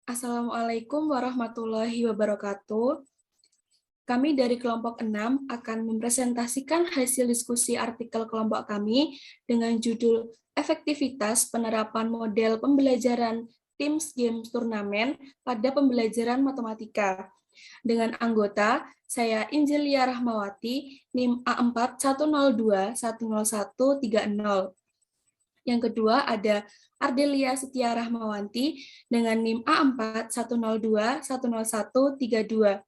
Assalamualaikum warahmatullahi wabarakatuh. Kami dari kelompok 6 akan mempresentasikan hasil diskusi artikel kelompok kami dengan judul Efektivitas Penerapan Model Pembelajaran Teams Games Turnamen pada Pembelajaran Matematika. Dengan anggota, saya Injelia Rahmawati, NIM A4102101130. Yang kedua ada Ardelia Setia Rahmawanti dengan NIM A4102101132.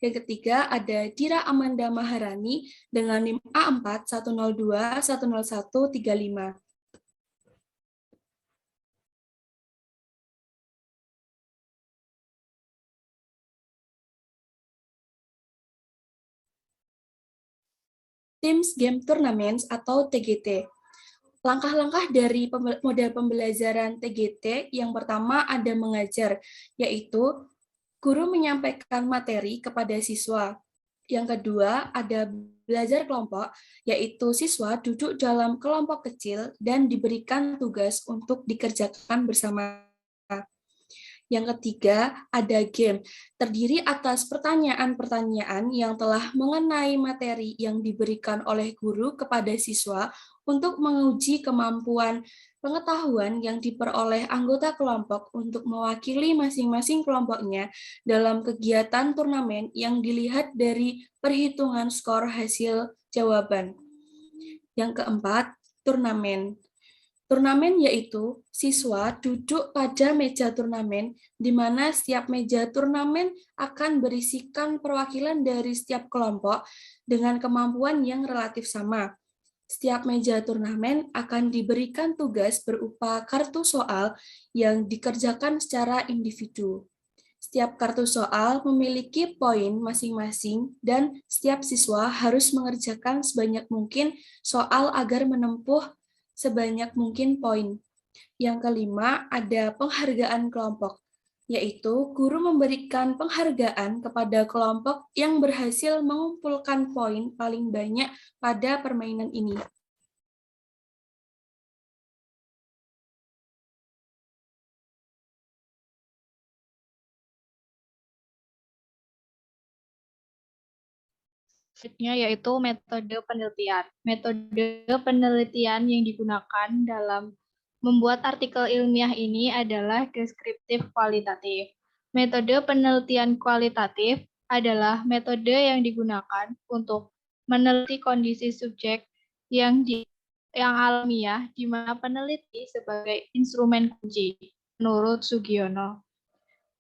Yang ketiga ada Dira Amanda Maharani dengan NIM A4102101135. Teams Game Tournaments atau TGT. Langkah-langkah dari model pembelajaran TGT yang pertama ada mengajar, yaitu guru menyampaikan materi kepada siswa. Yang kedua ada belajar kelompok, yaitu siswa duduk dalam kelompok kecil dan diberikan tugas untuk dikerjakan bersama. Yang ketiga, ada game, terdiri atas pertanyaan-pertanyaan yang telah mengenai materi yang diberikan oleh guru kepada siswa untuk menguji kemampuan pengetahuan yang diperoleh anggota kelompok untuk mewakili masing-masing kelompoknya dalam kegiatan turnamen yang dilihat dari perhitungan skor hasil jawaban. Yang keempat, turnamen. Turnamen yaitu siswa duduk pada meja turnamen, di mana setiap meja turnamen akan berisikan perwakilan dari setiap kelompok dengan kemampuan yang relatif sama. Setiap meja turnamen akan diberikan tugas berupa kartu soal yang dikerjakan secara individu. Setiap kartu soal memiliki poin masing-masing dan setiap siswa harus mengerjakan sebanyak mungkin soal agar menempuh sebanyak mungkin poin. Yang kelima, ada penghargaan kelompok, yaitu guru memberikan penghargaan kepada kelompok yang berhasil mengumpulkan poin paling banyak pada permainan ini. Yaitu metode penelitian. Metode penelitian yang digunakan dalam membuat artikel ilmiah ini adalah deskriptif kualitatif. Metode penelitian kualitatif adalah metode yang digunakan untuk meneliti kondisi subjek yang alamiah, di mana peneliti sebagai instrumen kunci, menurut Sugiono.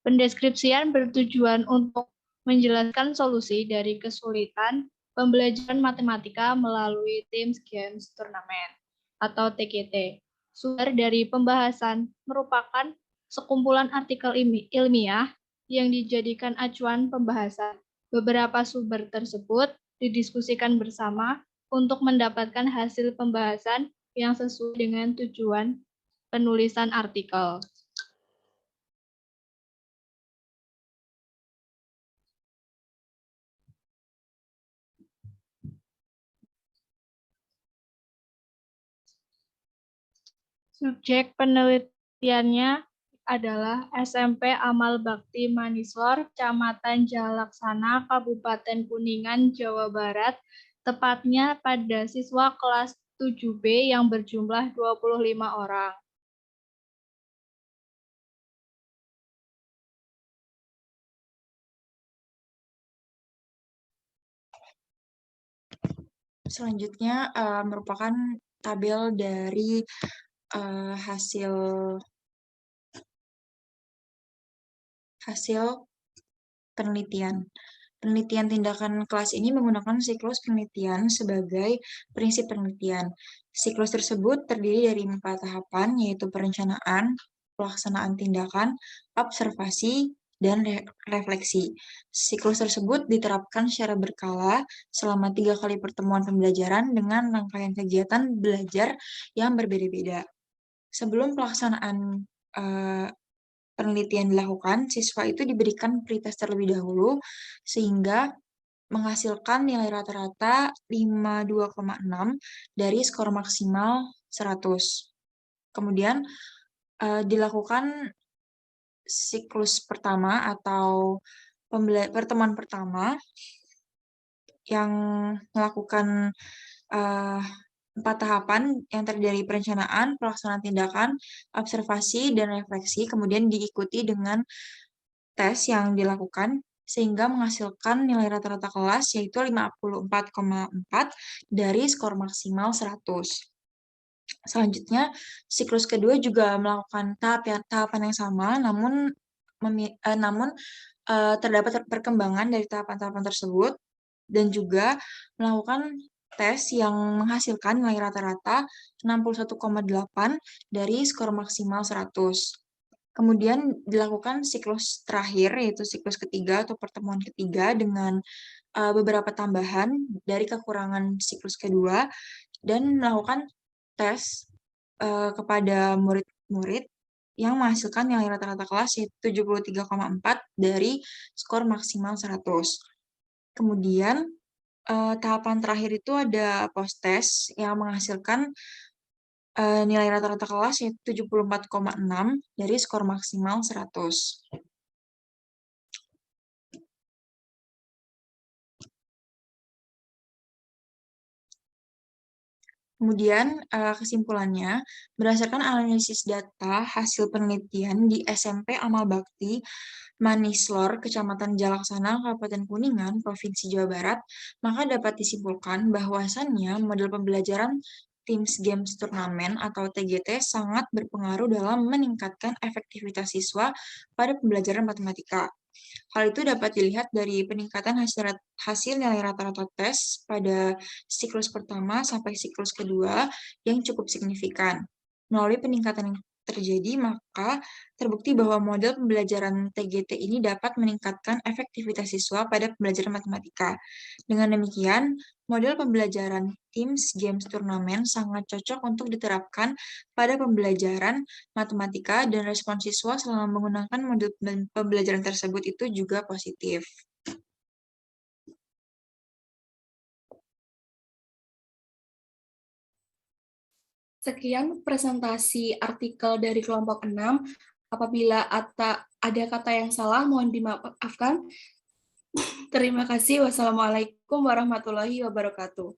Pendeskripsian bertujuan untuk menjelaskan solusi dari kesulitan pembelajaran matematika melalui Teams Games Tournament atau TGT. Sumber dari pembahasan merupakan sekumpulan artikel ilmiah yang dijadikan acuan pembahasan. Beberapa sumber tersebut didiskusikan bersama untuk mendapatkan hasil pembahasan yang sesuai dengan tujuan penulisan artikel. Subjek penelitiannya adalah SMP Amal Bakti Manisor, Kecamatan Jalaksana, Kabupaten Kuningan, Jawa Barat, tepatnya pada siswa kelas 7B yang berjumlah 25 orang. Selanjutnya merupakan tabel dari hasil penelitian. Penelitian tindakan kelas ini menggunakan siklus penelitian sebagai prinsip penelitian. Siklus tersebut terdiri dari 4 tahapan, yaitu perencanaan, pelaksanaan tindakan, observasi, dan refleksi. Siklus tersebut diterapkan secara berkala selama 3 kali pertemuan pembelajaran dengan rangkaian kegiatan belajar yang berbeda-beda. Sebelum pelaksanaan penelitian dilakukan, siswa itu diberikan pretest terlebih dahulu, sehingga menghasilkan nilai rata-rata 52,6 dari skor maksimal 100. Kemudian dilakukan siklus pertama atau pertemuan pertama yang melakukan 4 tahapan yang terdiri dari perencanaan, pelaksanaan tindakan, observasi, dan refleksi, kemudian diikuti dengan tes yang dilakukan sehingga menghasilkan nilai rata-rata kelas yaitu 54,4 dari skor maksimal 100. Selanjutnya, siklus kedua juga melakukan tahapan yang sama, namun terdapat perkembangan dari tahapan-tahapan tersebut dan juga melakukan tes yang menghasilkan nilai rata-rata 61,8 dari skor maksimal 100. Kemudian dilakukan siklus terakhir, yaitu siklus ketiga atau pertemuan ketiga dengan beberapa tambahan dari kekurangan siklus kedua dan melakukan tes kepada murid-murid yang menghasilkan nilai rata-rata kelas yaitu 73,4 dari skor maksimal 100. Kemudian tahapan terakhir itu ada post-test yang menghasilkan nilai rata-rata kelas yaitu 74,6 dari skor maksimal 100. Kemudian kesimpulannya, berdasarkan analisis data hasil penelitian di SMP Amal Bakti, Manislor, Kecamatan Jalaksana, Kabupaten Kuningan, Provinsi Jawa Barat, maka dapat disimpulkan bahwasannya model pembelajaran Teams Games Turnamen atau TGT sangat berpengaruh dalam meningkatkan efektivitas siswa pada pembelajaran matematika. Hal itu dapat dilihat dari peningkatan hasil nilai rata-rata tes pada siklus pertama sampai siklus kedua yang cukup signifikan. Melalui peningkatan yang terjadi, maka terbukti bahwa model pembelajaran TGT ini dapat meningkatkan efektivitas siswa pada pembelajaran matematika. Dengan demikian, model pembelajaran Teams Games Turnamen sangat cocok untuk diterapkan pada pembelajaran matematika dan respon siswa selama menggunakan model pembelajaran tersebut itu juga positif. Sekian presentasi artikel dari kelompok 6. Apabila ada kata yang salah, mohon dimaafkan. Terima kasih. Wassalamualaikum warahmatullahi wabarakatuh.